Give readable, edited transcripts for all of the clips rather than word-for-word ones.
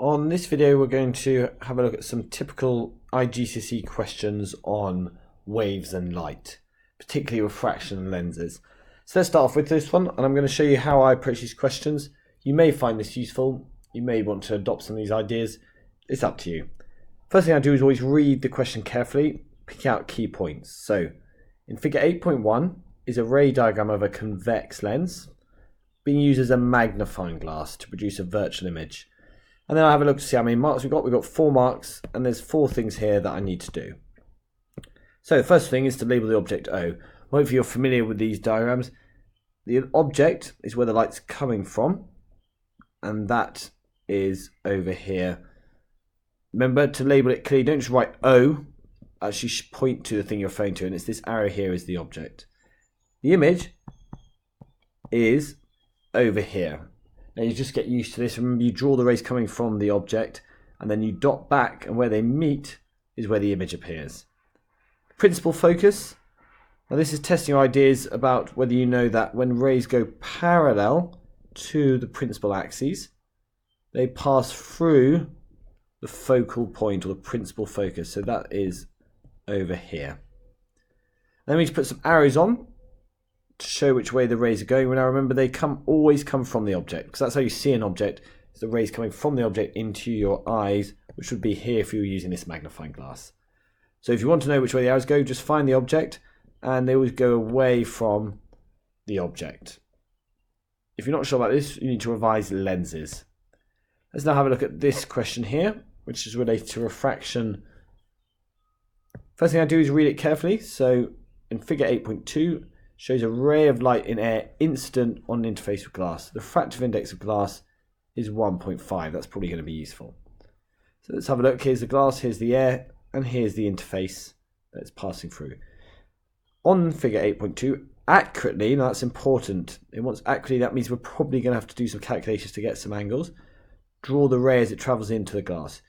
On this video we're going to have a look at some typical IGCSE questions on waves and light, particularly refraction and lenses. So let's start off with this one, and I'm going to show you how I approach these questions. You may find this useful, you may want to adopt some of these ideas, it's up to you. First thing I do is always read the question carefully, pick out key points. So in figure 8.1 is a ray diagram of a convex lens being used as a magnifying glass to produce a virtual image. And then I have a look to see how many marks we've got. We've got 4 marks, and there's 4 things here that I need to do. So the first thing is to label the object O. Hopefully you're familiar with these diagrams. The object is where the light's coming from, and that is over here. Remember to label it clearly, don't just write O, actually point to the thing you're referring to, and it's this arrow here is the object. The image is over here. Now you just get used to this. Remember, you draw the rays coming from the object and then you dot back, and where they meet is where the image appears. Principal focus. Now this is testing your ideas about whether you know that when rays go parallel to the principal axes, they pass through the focal point or the principal focus. So that is over here. Then we need to put some arrows on to show which way the rays are going. Now remember, they always come from the object, because that's how you see an object, is the rays coming from the object into your eyes, which would be here if you were using this magnifying glass. So if you want to know which way the arrows go, just find the object, and they always go away from the object. If you're not sure about this, you need to revise lenses. Let's now have a look at this question here, which is related to refraction. First thing I do is read it carefully. So in figure 8.2, shows a ray of light in air incident on an interface with glass. The refractive index of glass is 1.5. That's probably going to be useful. So let's have a look. Here's the glass, here's the air, and here's the interface that's passing through. On figure 8.2, accurately, now that's important. It wants accurately, that means we're probably going to have to do some calculations to get some angles. Draw the ray as it travels into the glass.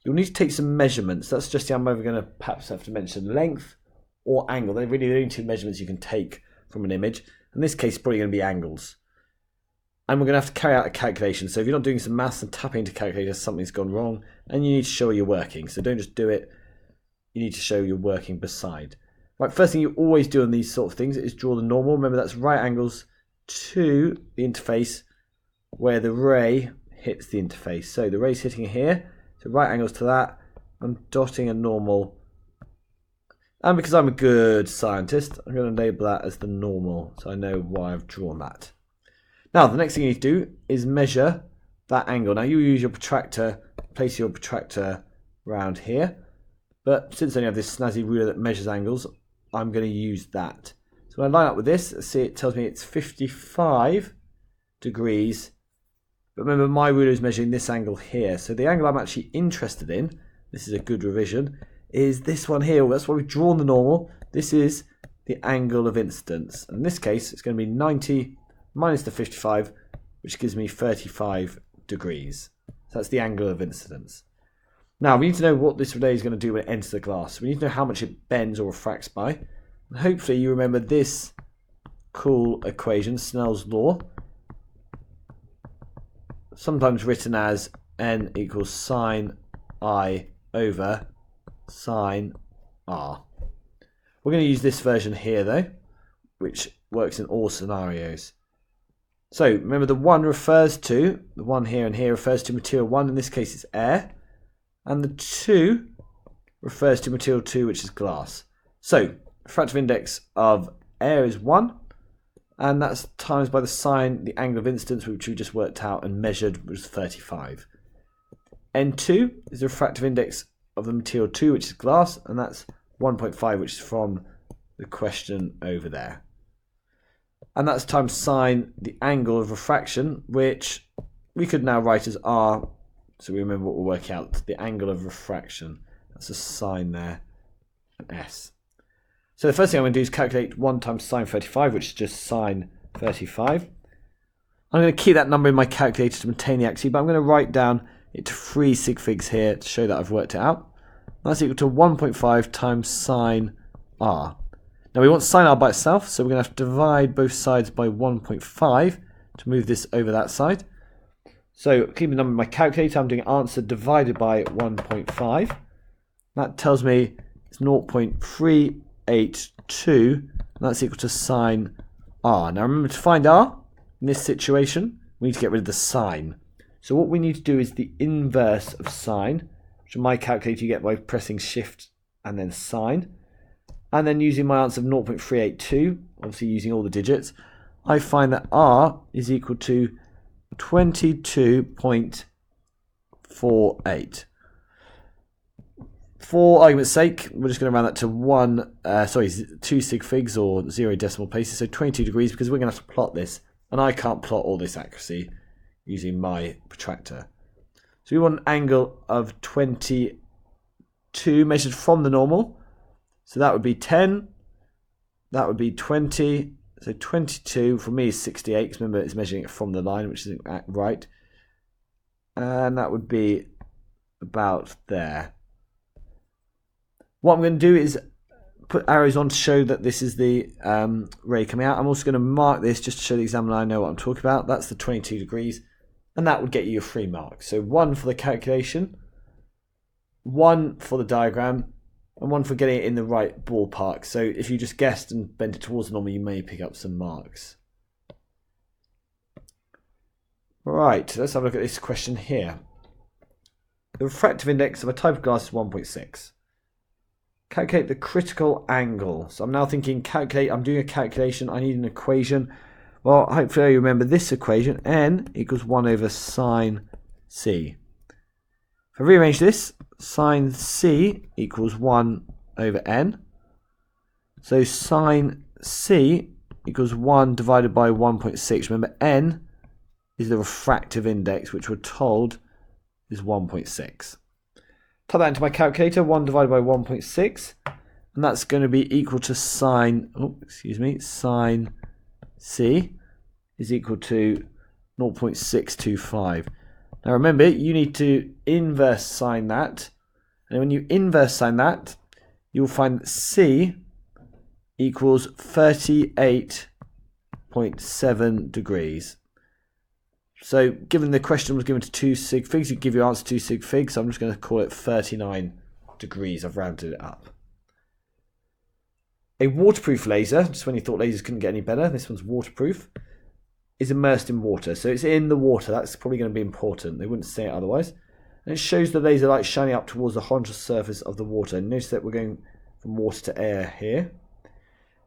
You'll need to take some measurements. That's just I'm either going to perhaps have to mention length or angle. They're really the only 2 measurements you can take from an image. In this case, it's probably going to be angles. And we're going to have to carry out a calculation. So if you're not doing some maths and tapping into calculators, something's gone wrong, and you need to show you're working. So don't just do it, you need to show you're working beside. Right, first thing you always do on these sort of things is draw the normal. Remember, that's right angles to the interface where the ray hits the interface. So the ray's hitting here, so right angles to that. I'm dotting a normal. And because I'm a good scientist, I'm going to label that as the normal, so I know why I've drawn that. Now, the next thing you need to do is measure that angle. Now, you use your protractor, place your protractor around here, but since I only have this snazzy ruler that measures angles, I'm going to use that. So when I line up with this, see, it tells me it's 55 degrees, but remember my ruler is measuring this angle here, so the angle I'm actually interested in, this is a good revision, is this one here. That's why we've drawn the normal. This is the angle of incidence. In this case, it's going to be 90 minus the 55, which gives me 35 degrees. So that's the angle of incidence. Now, we need to know what this ray is going to do when it enters the glass. We need to know how much it bends or refracts by. And hopefully you remember this cool equation, Snell's law, sometimes written as n equals sine I over sine R. We're going to use this version here though, which works in all scenarios. So remember, the 1 refers to, the 1 here and here refers to material 1, in this case it's air, and the 2 refers to material 2, which is glass. So refractive index of air is 1, and that's times by the sine, the angle of incidence, which we just worked out and measured, was 35. N2 is the refractive index of the material 2, which is glass, and that's 1.5, which is from the question over there. And that's times sine the angle of refraction, which we could now write as R, so we remember what we're working out, the angle of refraction. That's a sine there, and S. So the first thing I'm going to do is calculate 1 times sine 35, which is just sine 35. I'm going to keep that number in my calculator to maintain the accuracy, but I'm going to write down it to 3 sig figs here to show that I've worked it out. That's equal to 1.5 times sine R. Now we want sine R by itself, so we're going to have to divide both sides by 1.5 to move this over that side. So keeping the number in my calculator, I'm doing answer divided by 1.5. That tells me it's 0.382, and that's equal to sine r. Now remember, to find r in this situation, we need to get rid of the sine. So what we need to do is the inverse of sine, which in my calculator you get by pressing shift and then sine. And then using my answer of 0.382, obviously using all the digits, I find that r is equal to 22.48. For argument's sake, we're just going to round that to 2 sig figs or 0 decimal places, so 22 degrees, because we're going to have to plot this, and I can't plot all this accuracy using my protractor. So we want an angle of 22 measured from the normal. So that would be 10, that would be 20, so 22 for me is 68, because remember it's measuring it from the line, which isn't right. And that would be about there. What I'm going to do is put arrows on to show that this is the ray coming out. I'm also going to mark this just to show the examiner I know what I'm talking about. That's the 22 degrees, and that would get you your 3 marks. So 1 for the calculation, 1 for the diagram, and 1 for getting it in the right ballpark. So if you just guessed and bent it towards the normal, you may pick up some marks. Right, let's have a look at this question here. The refractive index of a type of glass is 1.6. Calculate the critical angle. So I'm now thinking I'm doing a calculation, I need an equation. Well, hopefully you remember this equation, n equals 1 over sine c. If I rearrange this, sine c equals 1 over n. So sine c equals 1 divided by 1.6. Remember, n is the refractive index, which we're told is 1.6. Type that into my calculator, 1 divided by 1.6, and that's going to be equal to sine c is equal to 0.625. Now remember, you need to inverse sine that, and when you inverse sine that, you'll find that c equals 38.7 degrees. So given the question was given to 2 sig figs, you give your answer 2 sig figs, so I'm just going to call it 39 degrees. I've rounded it up. A waterproof laser, just when you thought lasers couldn't get any better, this one's waterproof, is immersed in water. So it's in the water. That's probably going to be important. They wouldn't say it otherwise. And it shows the laser light shining up towards the horizontal surface of the water. Notice that we're going from water to air here.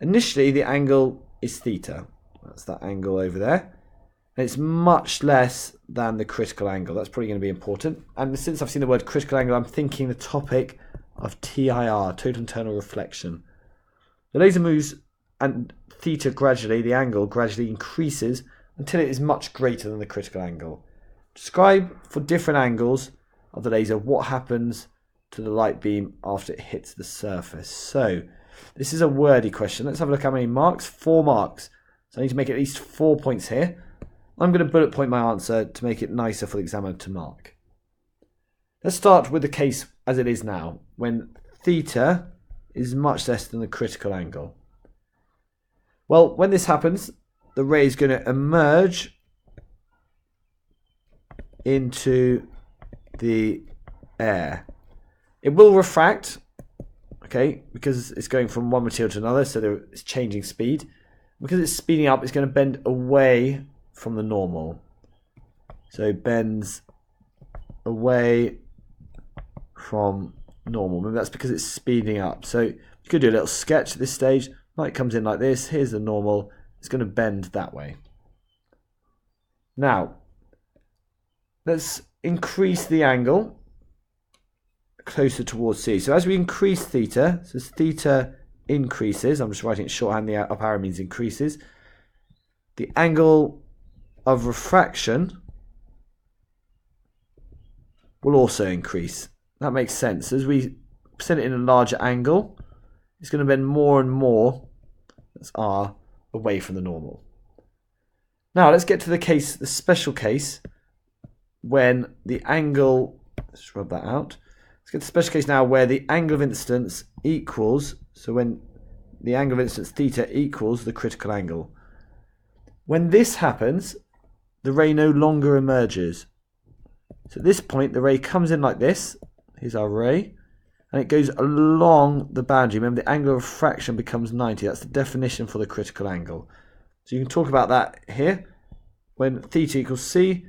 Initially, the angle is theta. That's that angle over there. And it's much less than the critical angle. That's probably going to be important. And since I've seen the word critical angle, I'm thinking the topic of TIR, total internal reflection. The laser moves and theta gradually, the angle gradually increases until it is much greater than the critical angle. Describe for different angles of the laser what happens to the light beam after it hits the surface. So this is a wordy question. Let's have a look how many marks. 4 marks. So I need to make at least 4 points here. I'm going to bullet point my answer to make it nicer for the examiner to mark. Let's start with the case as it is now, when theta is much less than the critical angle. Well, when this happens, the ray is going to emerge into the air. It will refract, okay, because it's going from one material to another, so it's changing speed. Because it's speeding up, it's going to bend away from the normal. So it bends away from normal. Maybe that's because it's speeding up. So you could do a little sketch at this stage. Light comes in like this. Here's the normal. It's going to bend that way. Now, let's increase the angle closer towards C. So as we increase theta, so as theta increases, I'm just writing it shorthand, the up arrow means increases, the angle of refraction will also increase. That makes sense. As we set it in a larger angle, it's going to bend more and more, that's R, away from the normal. Now let's get to the special case when the angle, let's rub that out. Let's get to the special case now where the angle of incidence equals, so when the angle of incidence theta equals the critical angle. When this happens, the ray no longer emerges. So at this point, the ray comes in like this. Here's our ray. And it goes along the boundary. Remember, the angle of refraction becomes 90. That's the definition for the critical angle. So you can talk about that here. When theta equals c,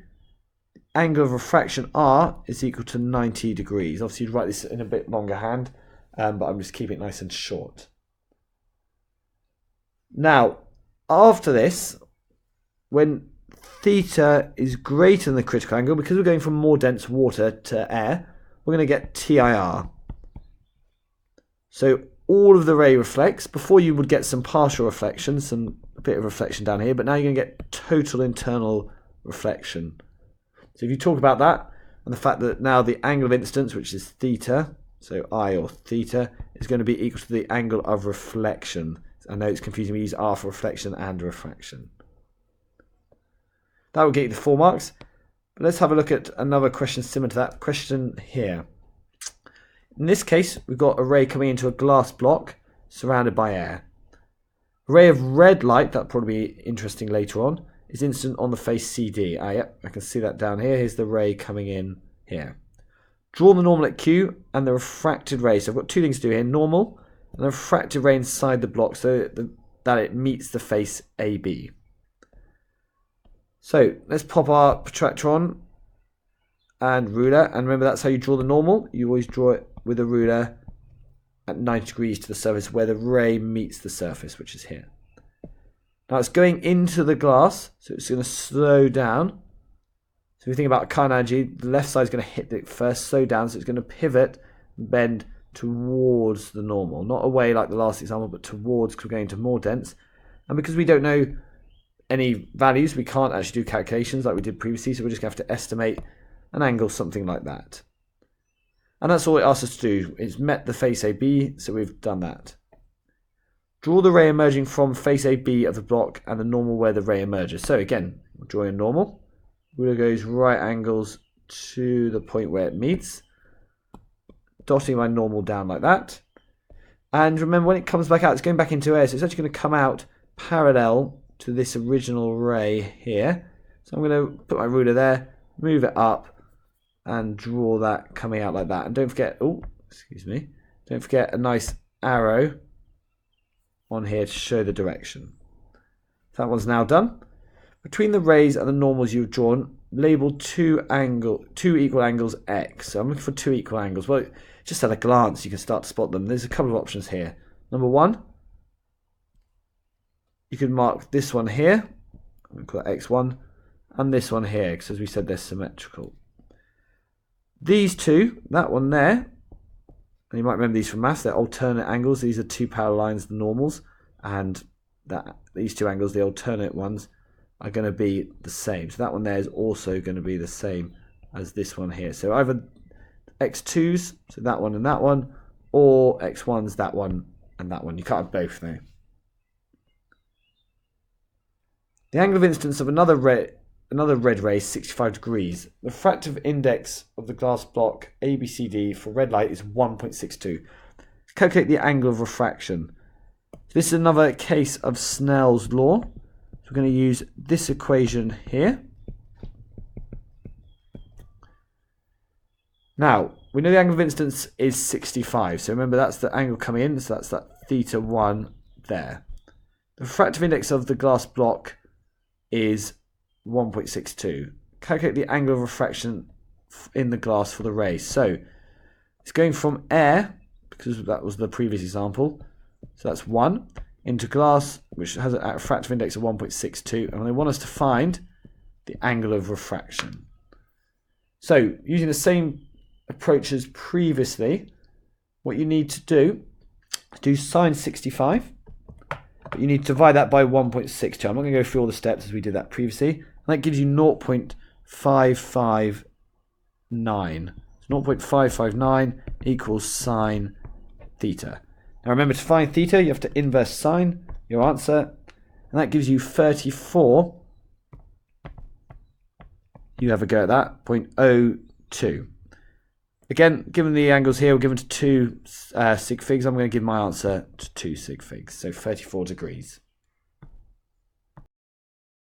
angle of refraction r is equal to 90 degrees. Obviously, you'd write this in a bit longer hand, but I'm just keeping it nice and short. Now, after this, when theta is greater than the critical angle, because we're going from more dense water to air, we're going to get TIR. So all of the ray reflects. Before you would get some partial reflection, a bit of reflection down here, but now you're going to get total internal reflection. So if you talk about that, and the fact that now the angle of incidence, which is theta, so I or theta, is going to be equal to the angle of reflection. I know it's confusing, we use R for reflection and refraction. That will get you the 4 marks. But let's have a look at another question similar to that question here. In this case, we've got a ray coming into a glass block surrounded by air. A ray of red light, that'll probably be interesting later on, is incident on the face CD. Yep, I can see that down here. Here's the ray coming in here. Draw the normal at Q and the refracted ray. So I've got 2 things to do here. Normal and the refracted ray inside the block so that it meets the face AB. So let's pop our protractor on and ruler. And remember, that's how you draw the normal. You always draw it with a ruler at 90 degrees to the surface where the ray meets the surface, which is here. Now it's going into the glass, so it's going to slow down. So if you think about a car analogy, the left side is going to hit it first, slow down, so it's going to pivot and bend towards the normal. Not away like the last example, but towards, because we're going to more dense. And because we don't know any values, we can't actually do calculations like we did previously, so we're just going to have to estimate an angle, something like that. And that's all it asks us to do. It's met the face AB, so we've done that. Draw the ray emerging from face AB of the block and the normal where the ray emerges. So again, we're drawing a normal. Ruler goes right angles to the point where it meets. Dotting my normal down like that. And remember, when it comes back out, it's going back into air, so it's actually going to come out parallel to this original ray here. So I'm going to put my ruler there, move it up, and draw that coming out like that. And don't forget, don't forget a nice arrow on here to show the direction. That one's now done. Between the rays and the normals you've drawn, label two equal angles X. So I'm looking for 2 equal angles. Well, just at a glance, you can start to spot them. There's a couple of options here. Number 1, you can mark this one here. I'm going to call it X1, and this one here, because as we said, they're symmetrical. These two, that one there, and you might remember these from maths, they're alternate angles. These are 2 parallel lines, the normals, and these 2 angles, the alternate ones, are going to be the same. So that one there is also going to be the same as this one here. So either X2s, so that one and that one, or X1s, that one and that one. You can't have both now. The angle of incidence of another red ray is 65 degrees. The refractive index of the glass block ABCD for red light is 1.62. Calculate the angle of refraction. This is another case of Snell's law. So we're going to use this equation here. Now, we know the angle of incidence is 65. So remember, that's the angle coming in. So that's that theta 1 there. The refractive index of the glass block is 1.62. Calculate the angle of refraction in the glass for the ray. So it's going from air, because that was the previous example. So that's 1 into glass, which has a refractive index of 1.62, and they want us to find the angle of refraction. So using the same approach as previously, what you need to do sine 65, but you need to divide that by 1.62. I'm not going to go through all the steps as we did that previously. And that gives you 0.559. So 0.559 equals sine theta. Now remember, to find theta, you have to inverse sine your answer, and that gives you 34. You have a go at that, 0.02. Again, given the angles here, we're given to 2 sig figs. I'm going to give my answer to 2 sig figs, so 34 degrees.